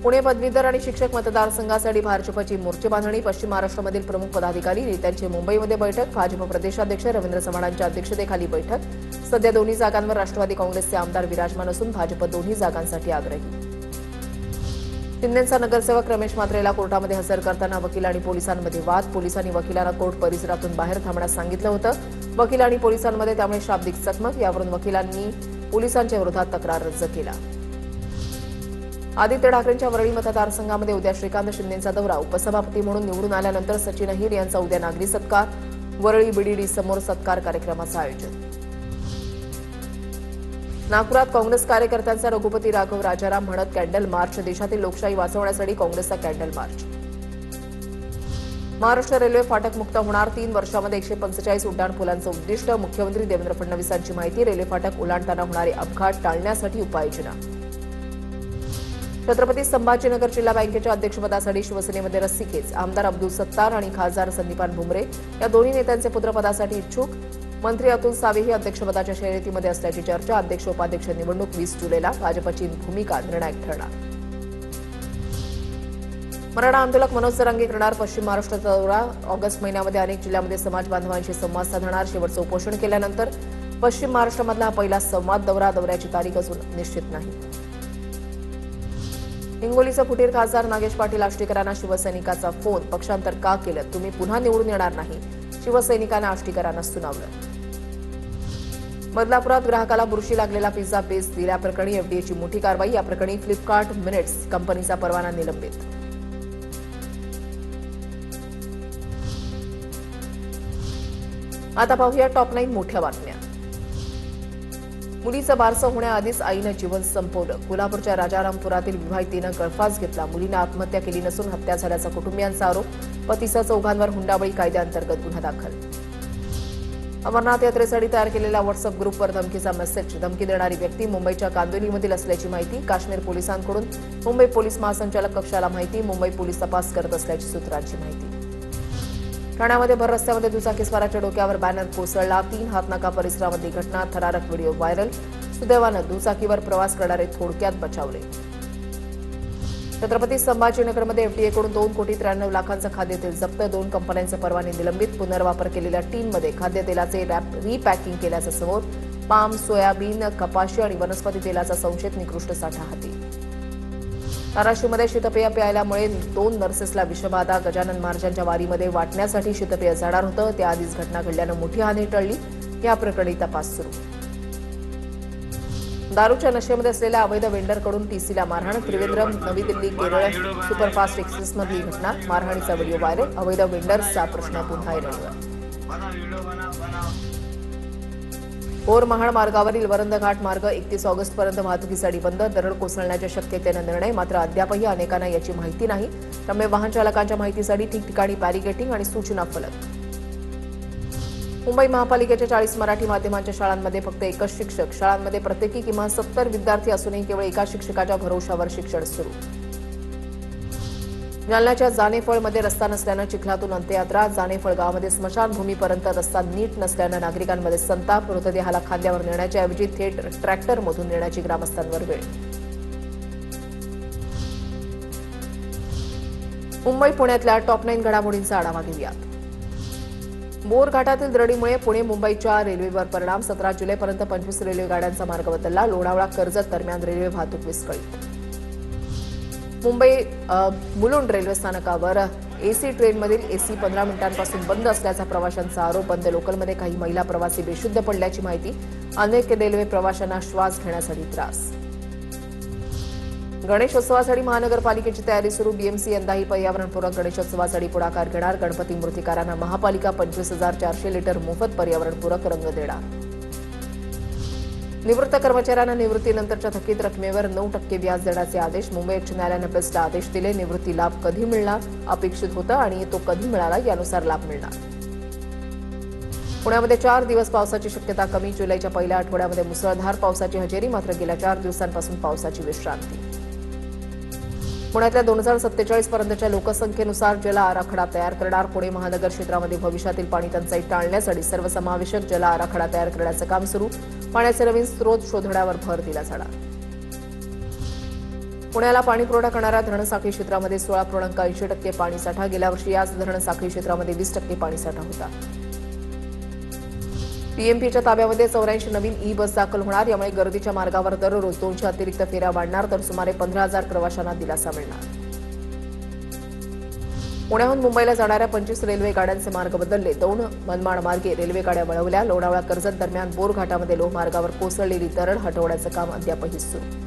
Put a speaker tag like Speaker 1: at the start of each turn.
Speaker 1: पुणे पदवीधर आणि शिक्षक मतदारसंघासाठी भाजपची मोर्चे बांधणी. पश्चिम महाराष्ट्रामधील प्रमुख पदाधिकारी नेत्यांची मुंबईमध्ये बैठक. भाजप प्रदेशाध्यक्ष रवींद्र चव्हाणांच्या अध्यक्षतेखाली बैठक. सध्या दोन्ही जागांवर राष्ट्रवादी काँग्रेसचे आमदार विराजमान असून भाजप दोन्ही जागांसाठी आग्रही. शिंदेंचा नगरसेवक रमेश म्हात्रेला कोर्टामध्ये हजर करताना वकील आणि पोलिसांमध्ये वाद. पोलिसांनी वकिलांना कोर्ट परिसरातून बाहेर थांबण्यास सांगितलं होतं. वकील आणि पोलिसांमध्ये त्यामुळे शाब्दिक चकमक. यावरून वकिलांनी पोलिसांच्या विरोधात तक्रार रद्द केला. आदित्य ठाकरेंच्या वरळी मतदारसंघामध्ये उद्या श्रीकांत शिंदेंचा दौरा. उपसभापती म्हणून निवडून आल्यानंतर सचिन अहिर यांचा उद्या नागरी सत्कार. वरळी बीडीडी समोर सत्कार कार्यक्रमाचं आयोजन. नागपुरात काँग्रेस कार्यकर्त्यांचा रघुपती राघव राजाराम म्हणत कॅन्डल मार्च. देशातील लोकशाही वाचवण्यासाठी काँग्रेसचा कॅन्डल मार्च. महाराष्ट्र रेल्वे फाटक मुक्त होणार. 3 वर्षांमध्ये 145 उड्डाणपुलांचं उद्दिष्ट. मुख्यमंत्री देवेंद्र फडणवीसांची माहिती. रेल्वे फाटक ओलांडताना होणारे अपघात टाळण्यासाठी उपाययोजना. छत्रपती संभाजीनगर जिल्हा बँकेच्या अध्यक्षपदासाठी शिवसेनेमध्ये रस्सीखेच. आमदार अब्दुल सत्तार आणि खासदार संदीपान भुमरे या दोन्ही नेत्यांचे पुत्रपदासाठी इच्छुक. मंत्री अतुल सावेही अध्यक्षपदाच्या शर्यतीमध्ये असल्याची चर्चा. अध्यक्ष उपाध्यक्ष निवडणूक 20 जुलैला. भाजपची भूमिका निर्णायक ठरणार. मराठा आंदोलक मनोज जरांगे करणार पश्चिम महाराष्ट्राचा दौरा. ऑगस्ट महिन्यामध्ये अनेक जिल्ह्यांमध्ये समाज बांधवांशी संवाद साधणार. शेवटचं उपोषण केल्यानंतर पश्चिम महाराष्ट्रामधला हा पहिला संवाद दौरा. दौऱ्याची तारीख अजून निश्चित नाही. हिंगोलीचे फुटीर खासदार नागेश पाटील आष्टीकरांना शिवसैनिकाचा फोन. पक्षांतर का केलं? तुम्ही पुन्हा निवडून येणार नाही. शिवसैनिकांना आष्टीकरांना सुनावलं. बदलापुरात ग्राहकाला बुरशी लागलेला पिझ्झा बेस दिल्याप्रकरणी एफडीएची मोठी कारवाई. या प्रकरणी फ्लिपकार्ट मिनिट्स कंपनीचा परवाना निलंबित. आता पाहूया टॉप 9 मोठ्या बातम्या. मुलीचं बारसं होण्याआधीच आईनं जीवन संपवलं. कोल्हापूरच्या राजारामपुरातील विवाहितेनं गळफास घेतला. मुलीनं आत्महत्या केली नसून हत्या झाल्याचा कुटुंबियांचा आरोप. पतीसह 4 हुंडाबळी कायद्याअंतर्गत गुन्हा दाखल. अमरनाथ यात्रेसाठी तयार केलेल्या व्हॉट्सअप ग्रुपवर धमकीचा मेसेज. धमकी देणारी व्यक्ती मुंबईच्या कांदिवलीमधील असल्याची माहिती. काश्मीर पोलिसांकडून मुंबई पोलीस महासंचालक कक्षाला माहिती. मुंबई पोलीस तपास करत असल्याची सूत्रांची माहिती. ठाण्यामध्ये भर रस्त्यामध्ये दुचाकीस्वाराच्या डोक्यावर बॅनर कोसळला. 3 हातनाका परिसरामधली घटना. थरारक व्हिडिओ व्हायरल. सुदैवानं दुचाकीवर प्रवास करणारे थोडक्यात बचावले. छत्रपती संभाजीनगरमध्ये एफडीएकडून 2,93,00,000 खाद्यतेल जप्त. 2 कंपन्यांचे परवाने निलंबित. पुनर्वापर केलेल्या टीनमध्ये खाद्यतेलाचे रिपॅकिंग केल्याचं समोर. पाम, सोयाबीन, कपाशी आणि वनस्पती तेलाचा संशयित निकृष्ट साठा हाती. धाराशिवमध्ये शीतपेय प्यायल्यामुळे 2 नर्सेसला विषबाधा. गजानन महाराजांच्या वारीमध्ये वाटण्यासाठी शीतपेय जाणार होतं. त्याआधीच घटना घडल्यानं मोठी हानी टळली. या प्रकरणी तपास सुरू. दारूच्या नशेमध्ये असलेल्या अवैध वेंडरकडून टीसीला मारहाण. त्रिवेंद्रम, नवी दिल्ली, केरळ सुपरफास्ट एक्सप्रेसमधली घटना. मारहाणीचा व्हिडिओ व्हायरल. अवैध वेंडर्सचा प्रश्न पुन्हा ऐरणीवर. भोर महाड मार्गावरील वरंद घाट मार्ग 31 ऑगस्टपर्यंत वाहतुकीसाठी बंद. दरड कोसळण्याच्या शक्यतेनं निर्णय. मात्र अद्यापही अनेकांना याची माहिती नाही. त्यामुळे वाहन चालकांच्या माहितीसाठी ठिकठिकाणी बॅरिकेटिंग आणि सूचना फलक. मुंबई महापालिकेच्या 40 मराठी माध्यमांच्या शाळांमध्ये फक्त एकच शिक्षक. शाळांमध्ये प्रत्येकी किमान 70 विद्यार्थी असूनही केवळ एका शिक्षकाच्या भरवशावर शिक्षण सुरू. जालन्याच्या जानेफळमध्ये रस्ता नसल्यानं चिखलातून अंत्ययात्रा. जानेफळ गावामध्ये स्मशानभूमीपर्यंत रस्ता नीट नसल्यानं नागरिकांमध्ये संताप. मृतदेहाला खांद्यावर नेण्याच्या ऐवजी थेट ट्रॅक्टरमधून नेण्याची ग्रामस्थांवर वेळ. मुंबई पुण्यातल्या टॉप 9 घडामोडींचा आढावा घेऊयात. बोरघाटातील दरडीमुळे पुणे मुंबईच्या रेल्वेवर परिणाम. 17 जुलैपर्यंत 25 रेल्वे गाड्यांचा मार्ग बदलला. लोणावळा कर्जत दरम्यान रेल्वे वाहतूक विस्कळीत. मुंबई मुलुंड रेल्वे स्थानकावर एसी ट्रेनमधील एसी 15 मिनिटांपासून बंद असल्याचा प्रवाशांचा आरोप. बंद लोकलमध्ये काही महिला प्रवासी बेशुद्ध पडल्याची माहिती. अनेक रेल्वे प्रवाशांना श्वास घेण्यासाठी त्रास. गणेशोत्सवासाठी महानगरपालिकेची तयारी सुरू. बीएमसी यंदाही पर्यावरणपूरक गणेशोत्सवासाठी पुढाकार घेणार. गणपती मूर्तिकारांना महापालिका 25,400 लिटर मोफत पर्यावरणपूरक रंग देणार. निवृत्त कर्मचाऱ्यांना निवृत्तीनंतरच्या थकीत रकमेवर 9% व्याज देण्याचे आदेश. मुंबई उच्च न्यायालयानं बेस्ट आदेश दिले. निवृत्ती लाभ कधी मिळणार अपेक्षित होतं आणि तो कधी मिळाला यानुसार लाभ मिळणार. पुण्यामध्ये 4 दिवस पावसाची शक्यता कमी. जुलैच्या पहिल्या आठवड्यामध्ये मुसळधार पावसाची हजेरी. मात्र गेल्या 4 दिवसांपासून पावसाची विश्रांती. पुण्यातल्या 2047 पर्यंतच्या लोकसंख्येनुसार जल आराखडा तयार करणार. पुणे महानगर क्षेत्रामध्ये भविष्यातील पाणी टंचाई टाळण्यासाठी सर्वसमावेशक जल आराखडा तयार करण्याचं काम सुरू. पाण्याचे नवीन स्रोत शोधण्यावर भर दिला जाणार. पुण्याला पाणीपुरवठा करणाऱ्या धरणसाखळी क्षेत्रामध्ये 16.80% पाणीसाठा. गेल्या वर्षी याच धरणसाखळी क्षेत्रामध्ये 20% पाणीसाठा होता. पीएमपीच्या ताब्यामध्ये 84 नवीन ई बस दाखल होणार. यामुळे गर्दीच्या मार्गावर दररोज 200 अतिरिक्त फेऱ्या वाढणार तर सुमारे 15,000 प्रवाशांना दिलासा मिळणार. पुण्याहून मुंबईला जाणाऱ्या 25 रेल्वे गाड्यांचे मार्ग बदलले. दौंड मनमाड मार्गे रेल्वे गाड्या वळवल्या. लोणावळा कर्जत दरम्यान बोर घाटामध्ये लोहमार्गावर कोसळलेली दरड हटवण्याचं काम अद्यापही सुरू.